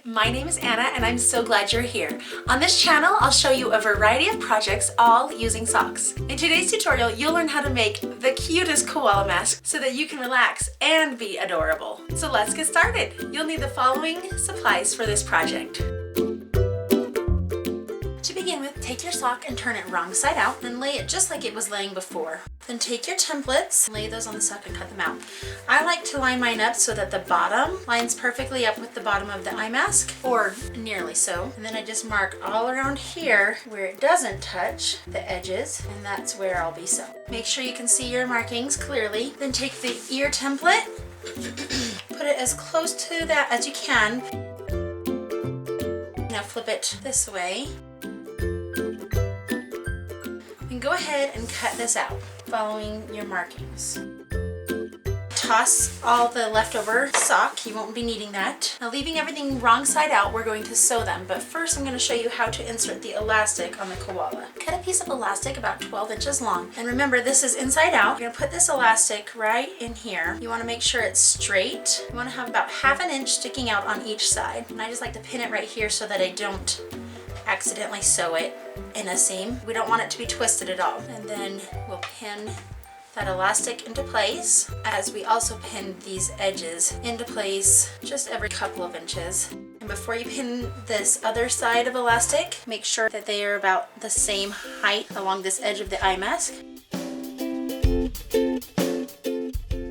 My name is Anna and I'm so glad you're here. On this channel, I'll show you a variety of projects all using socks. In today's tutorial, you'll learn how to make the cutest koala mask so that you can relax and be adorable. So let's get started. You'll need the following supplies for this project. To begin with, take your sock and turn it wrong side out and lay it just like it was laying before. Then take your templates, lay those on the sock and cut them out. I like to line mine up so that the bottom lines perfectly up with the bottom of the eye mask, or nearly so. And then I just mark all around here where it doesn't touch the edges, and that's where I'll be sewing. Make sure you can see your markings clearly. Then take the ear template, put it as close to that as you can. Now flip it this way. And go ahead and cut this out, following your markings. Toss all the leftover sock, you won't be needing that. Now leaving everything wrong side out, we're going to sew them, but first I'm going to show you how to insert the elastic on the koala. Cut a piece of elastic about 12 inches long, and remember this is inside out. You're going to put this elastic right in here. You want to make sure it's straight. You want to have about ½ inch sticking out on each side, and I just like to pin it right here so that I don't accidentally sew it in a seam. We don't want it to be twisted at all. And then we'll pin that elastic into place, as we also pin these edges into place just every couple of inches. And before you pin this other side of elastic, make sure that they are about the same height along this edge of the eye mask.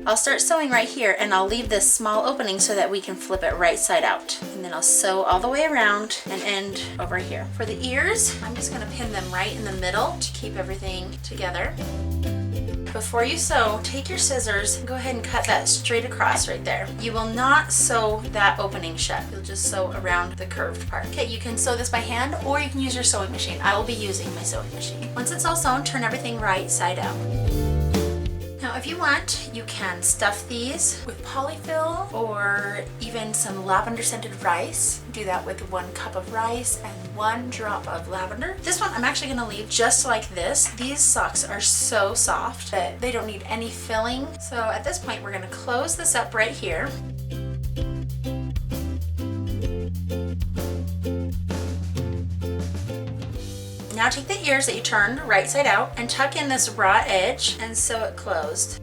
I'll start sewing right here, and I'll leave this small opening so that we can flip it right side out. And then I'll sew all the way around and end over here. For the ears, I'm just going to pin them right in the middle to keep everything together. Before you sew, take your scissors and go ahead and cut that straight across right there. You will not sew that opening shut. You'll just sew around the curved part. Okay, you can sew this by hand or you can use your sewing machine. I will be using my sewing machine. Once it's all sewn, turn everything right side out. Now if you want, you can stuff these with polyfill or even some lavender scented rice. Do that with 1 cup of rice and 1 drop of lavender. This one I'm actually going to leave just like this. These socks are so soft that they don't need any filling. So at this point we're going to close this up right here. Now take the ears that you turned right side out and tuck in this raw edge and sew it closed.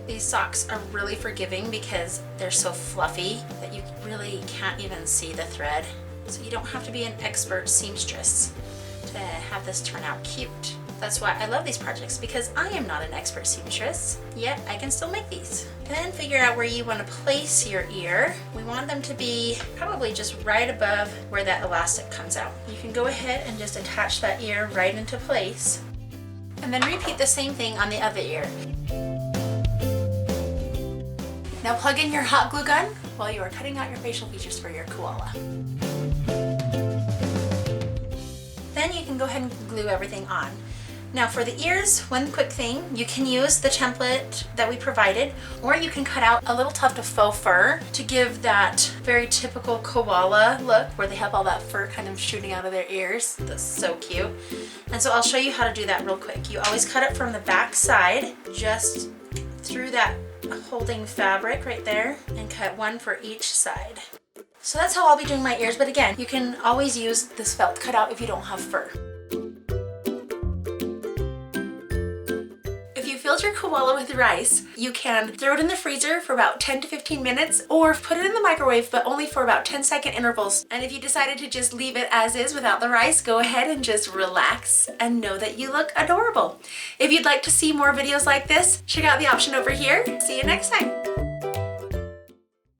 These socks are really forgiving because they're so fluffy that you really can't even see the thread. So you don't have to be an expert seamstress to have this turn out cute. That's why I love these projects, because I am not an expert seamstress, yet I can still make these. And then figure out where you want to place your ear. We want them to be probably just right above where that elastic comes out. You can go ahead and just attach that ear right into place. And then repeat the same thing on the other ear. Now plug in your hot glue gun while you are cutting out your facial features for your koala. Then you can go ahead and glue everything on. Now for the ears, one quick thing, you can use the template that we provided, or you can cut out a little tuft of faux fur to give that very typical koala look where they have all that fur kind of shooting out of their ears. That's so cute. And so I'll show you how to do that real quick. You always cut it from the back side, just through that holding fabric right there, and cut 1 for each side. So that's how I'll be doing my ears, but again, you can always use this felt cutout if you don't have fur. If you filled your koala with rice, you can throw it in the freezer for about 10 to 15 minutes or put it in the microwave, but only for about 10-second intervals. And if you decided to just leave it as is without the rice, go ahead and just relax and know that you look adorable. If you'd like to see more videos like this, check out the option over here. See you next time.